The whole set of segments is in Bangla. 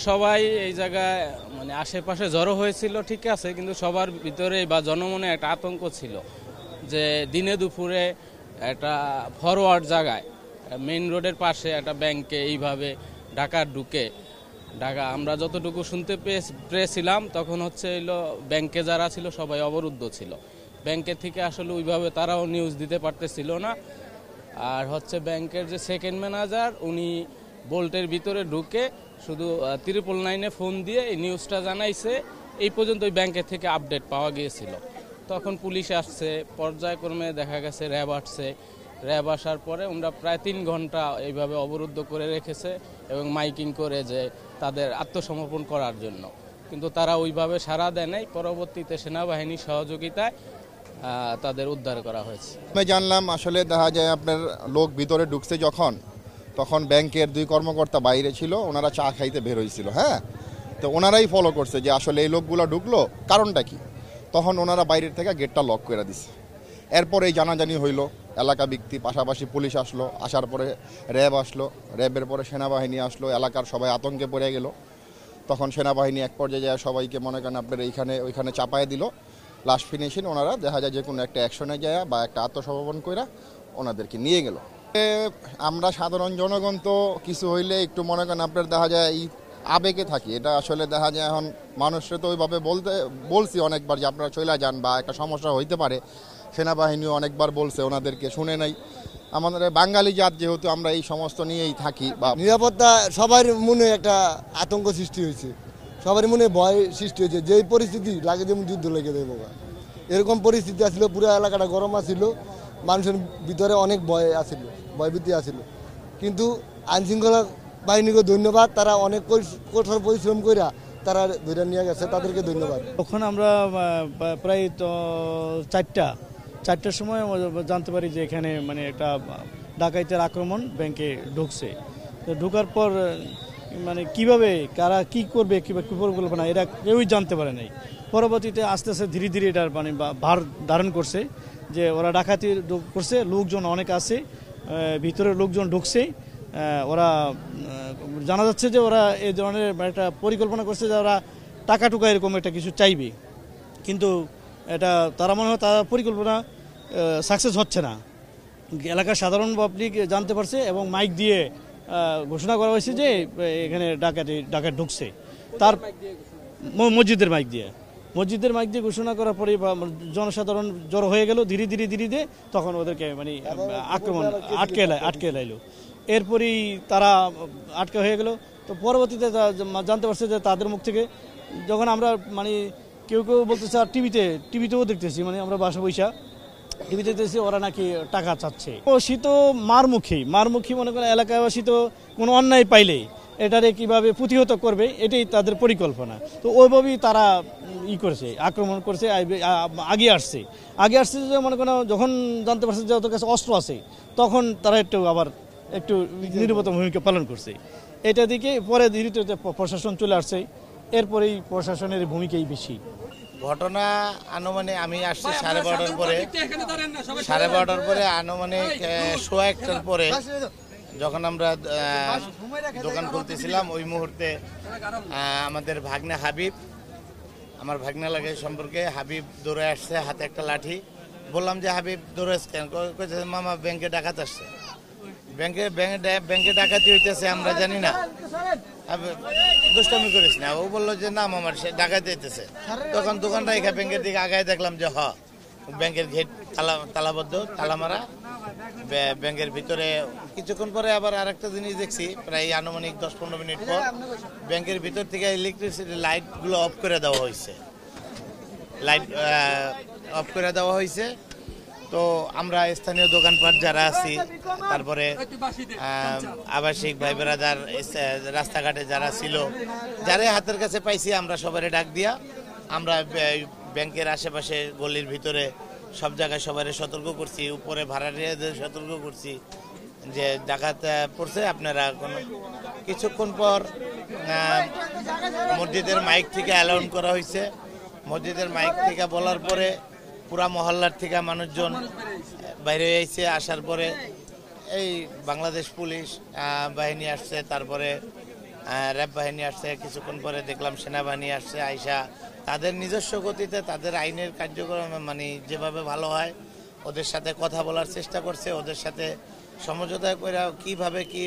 সবাই এই জায়গায় মানে আশেপাশে জড়ো হয়েছিল, ঠিক আছে, কিন্তু সবার ভিতরে বা জনমনে একটা আতঙ্ক ছিল যে দিনে দুপুরে একটা ফরওয়ার্ড জায়গায় মেইন রোডের পাশে একটা ব্যাংকে এইভাবে ডাকাত ঢুকে আমরা যতটুকু শুনতে পেয়েছিলাম তখন হচ্ছে এলো ব্যাংকে যারা ছিল সবাই অবরুদ্ধ ছিল। ব্যাংকের থেকে আসলে ওইভাবে তারাও নিউজ দিতে পারতেছিল না। আর হচ্ছে ব্যাংকের যে সেকেন্ড ম্যানেজার উনি বোল্টের ভিতরে ঢুকে শুধু 999-এ ফোন দিয়ে এই নিউজটা জানাইছে। এই পর্যন্ত ওই ব্যাংকের থেকে আপডেট পাওয়া গিয়েছিল। তখন পুলিশ আসছে, পর্যায়ক্রমে দেখা গেছে র্যাব আসছে। র্যাব আসার পরে ওরা প্রায় 3 ঘন্টা এইভাবে অবরুদ্ধ করে রেখেছে এবং মাইকিং করে যে তাদের আত্মসমর্পণ করার জন্য, কিন্তু তারা ওইভাবে সাড়া দেয় নাই। পরবর্তীতে সেনাবাহিনীর সহযোগিতায় তাদের উদ্ধার করা হয়েছে। আমি জানলাম আসলে দেখা যায় আপনার লোক ভিতরে ঢুকছে তখন ব্যাংকের 2 কর্মকর্তা বাইরে ছিল, ওনারা চা খাইতে বের হয়েছিল। হ্যাঁ, তো ওনারাই ফলো করছে যে আসলে এই লোকগুলো ঢুকলো কারণটা কি। তখন ওনারা বাইরের থেকে গেটটা লক করে দিছে। এরপর এই জানাজানি হইলো, এলাকা ব্যক্তি, পাশাপাশি পুলিশ আসলো, আসার পরে র্যাব আসলো, র্যাবের পরে সেনাবাহিনী আসলো। এলাকার সবাই আতঙ্কে পড়ে গেল। তখন সেনাবাহিনী এক পর্যায়ে যায় সবাইকে মনে করেন আপনার ওইখানে চাপায় দিল। লাস্ট ফিনিশিং ওনারা দেখা যায় যে কোনো একটা অ্যাকশনে যায় বা একটা আত্মসমর্পণ করে ওনাদেরকে নিয়ে গেল। আমরা সাধারণ জনগণ তো কিছু হইলে একটু মনে করেন আপনার দেখা যায় এই আবেগে থাকি। এটা আসলে দেখা যায় এখন মানুষরা তো ওইভাবে বলছি অনেকবার যে আপনারা চলে যান বা একটা সমস্যা হইতে পারে। সেনাবাহিনীও অনেকবার বলছে, ওনাদেরকে শুনে নাই। আমাদের বাঙালি জাত যেহেতু আমরা এই সমস্ত নিয়েই থাকি বা নিরাপত্তা সবার মনে একটা আতঙ্ক সৃষ্টি হয়েছে, সবার মনে ভয় সৃষ্টি হয়েছে। যেই পরিস্থিতি লাগে যেমন যুদ্ধ লেগে দেয় বাবা, এরকম পরিস্থিতি আসছিল। পুরো এলাকাটা গরম আসছিল, মানুষের ভিতরে অনেক ভয়ভীতি আসছিল। কিন্তু আইনশৃঙ্খলা বাহিনীকে ধন্যবাদ, তারা অনেক কঠোর পরিশ্রম করে তারা ধরে নিয়ে গেছে, তাদেরকে ধন্যবাদ। তখন আমরা প্রায় 4টার সময় জানতে পারি যে এখানে মানে একটা ডাকাইতের আক্রমণ ব্যাংকে ঢুকছে। তো ঢোকার পর মানে কিভাবে কারা কি করবে কিংবা কী পরিকল্পনা এরা কেউই জানতে পারে নাই। পরবর্তীতে আস্তে আস্তে ধীরে ধীরে এটার মানে ভার ধারণ করছে যে ওরা ডাকাতি করছে, লোকজন অনেক আছে, ভিতরে লোকজন ঢুকছে। ওরা জানা যাচ্ছে যে ওরা এই ধরনের একটা পরিকল্পনা করছে যে ওরা টাকা টুকা এরকম একটা কিছু চাইবে, কিন্তু এটা তারা মনে হয় তারা পরিকল্পনা সাকসেস হচ্ছে না। এলাকার সাধারণ পাবলিক জানতে পারছে এবং মাইক দিয়ে ঘোষণা করা হয়েছে যে এখানে ডাকাত ঢুকছে। তার মসজিদের মাইক দিয়ে ঘোষণা করার পরে জনসাধারণ জড়ো হয়ে গেল ধীরে ধীরে তখন ওদেরকে মানে আক্রমণ আটকে লাইল। এরপরই তারা আটকে হয়ে গেল। তো পরবর্তীতে জানতে পারছে যে তাদের মুখ থেকে, যখন আমরা মানে কেউ বলতেছে, আর টিভিতেও দেখতেছি, মানে আমরা বাসা বৈশা টিভিতে দেখতেছি ওরা নাকি টাকা চাচ্ছে। ও সে তো মারমুখী মনে করেন এলাকাবাসী তো কোনো অন্যায় পাইলে এটারে কিভাবে প্রতিহত করবে এটাই তাদের পরিকল্পনা। তো ওইভাবেই তারা করেছে, আক্রমণ করছে, আগে আসছে যে মনে করেন যখন জানতে পারছে যে ওদের কাছে অস্ত্র আছে তখন তারা একটু নিরাপত্তা ভূমিকা পালন করছে। এটা দিকে পরে ধীরে ধীরে প্রশাসন চলে আসছে, এরপরেই প্রশাসনের ভূমিকাই বেশি। ঘটনা আনুমানিক আমি আসছি 12:30 পরে, 12:30 পরে আনুমানিক 1:15 পরে যখন আমরা দোকান খুলতেছিলাম ওই মুহূর্তে আমাদের ভাগ্নে হাবিব, আমার ভাগ্নে লাগে সম্পর্কে, হাবিব দৌড়ে আসছে, হাতে একটা লাঠি। বললাম যে হাবিব দৌড়ে আসছেন? কইছে মামা ব্যাংকে ডাকাত আসছে। ব্যাংকে ডাকাতি হইতেছে আমরা জানি না, দুষ্টামি করিস না। ও বললো যে না মামার সে ডাকাতি হইতেছে। তখন দোকানটা এখানে ব্যাংকের দিকে আগায় দেখলাম যে ব্যাংকের গেট তালাবদ্ধ, তালা মারা। ব্যাংকের ভিতরে কিছুক্ষণ পরে আবার আরেকটা জিনিস দেখছি, প্রায় আনুমানিক 10-15 মিনিট পর ব্যাংকের ভিতর থেকে ইলেকট্রিসিটি লাইটগুলো অফ করে দেওয়া হয়েছে। তো আমরা স্থানীয় দোকানপাট যারা আছি, তারপরে আবাসিক ভাই বেড়াদার, রাস্তাঘাটে যারা ছিল, যারা হাতের কাছে পাইছি আমরা সবারে ডাক দিয়া আমরা ব্যাংকের আশেপাশে গলির ভিতরে সব জায়গায় সবাই সতর্ক করছি, উপরে ভাড়াটিয়াদের সতর্ক করছি যে ডাকাত পড়ছে আপনারা কিছুক্ষণ পর মসজিদের মাইক থেকে অ্যালাউন্স করা হয়েছে। মসজিদের মাইক থেকে বলার পরে পুরা মহল্লার থেকে মানুষজন বাইরে হয়েছে। আসার পরে এই বাংলাদেশ পুলিশ বাহিনী আসছে, তারপরে র্যাব বাহিনী আসছে, কিছুক্ষণ পরে দেখলাম সেনাবাহিনী আসছে, আইসা তাদের নিজস্ব গতিতে তাদের আইনের কার্যক্রম মানে যেভাবে ভালো হয় ওদের সাথে কথা বলার চেষ্টা করছে, ওদের সাথে সমঝোতা করে কীভাবে কি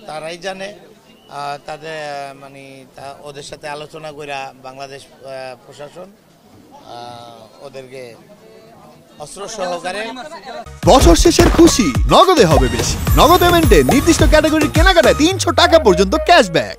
তারাই জানে। তাদের মানে ওদের সাথে আলোচনা করে বাংলাদেশ প্রশাসন ওদেরকে অস্ত্র সহকারে। বছর শেষের খুশি নগদে হবে বেশি। নগদ পেমেন্টে নির্দিষ্ট ক্যাটাগরির কেনাকাটায় 300 টাকা পর্যন্ত ক্যাশব্যাক।